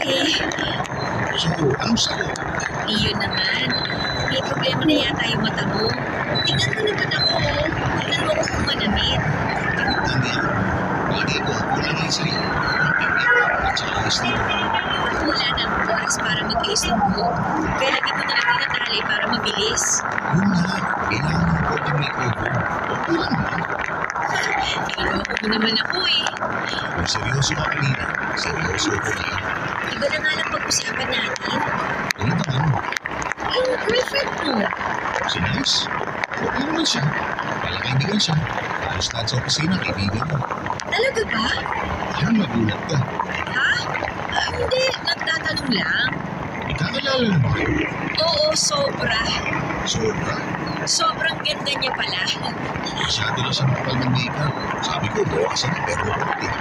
eh. So, anong sagot? Iyon naman. May problema na yata yung mata mo. Tingnan mo naman ako. Tingnan mo ako kung manamit. Tama yan. Bagay ko, kulang lang sa'yo. Ang pipito at saka gusto mo. Wala na ang oras para mag-ayos ng buhok. Kaya lagi mo nalang tinatali para mabilis. Yun nga, kailangan ng konting makeover. Okay lang naman. Niloloko mo naman ako eh. Kung seryoso ka kanina, seryoso ko na. Iba na nga lang pag-usapan natin. Ano naman? Yung girlfriend mo. Si Nice? Okay naman siya. Palakaibigan siya. Halos lahat sa opisina, kaibigan mo. Talaga ba? Parang magulat ka. Ha? Hindi. Nagtatanong lang. Ikakilala naman kayo. Oo, sobra. Sobra. Sobrang ganda niya pala. Masyado na siya makapal ng makeup. Sabi ko, bawa ka na pero makulit eh.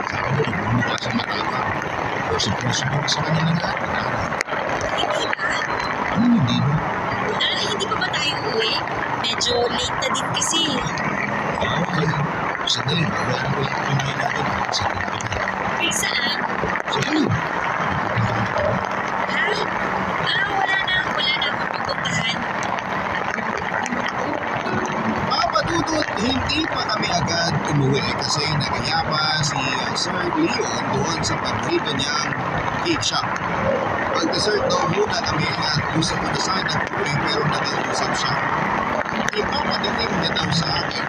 Saka mo, nagmumukha siya matapa. Kasi mo sa kanya ng lahat. Hindi ba? Ano hindi mo? Hindi pa ba tayo uwi? Medyo late na din kasi. Okay. Sandali, bawalan ko lang ang kamay natin. Sa pinakita. Saan? Sa iyo. Ha? Wala na. Wala na akong pupuntahan. Papadudot, hindi pa kami agad umuwi kasi nagaya pa si Sir Leon doon sa paborito niyang cake shop. Pag-dessert daw muna kami at gusto ko na sana uwi pero nag-uusap siya. Ipapadating niya daw sa akin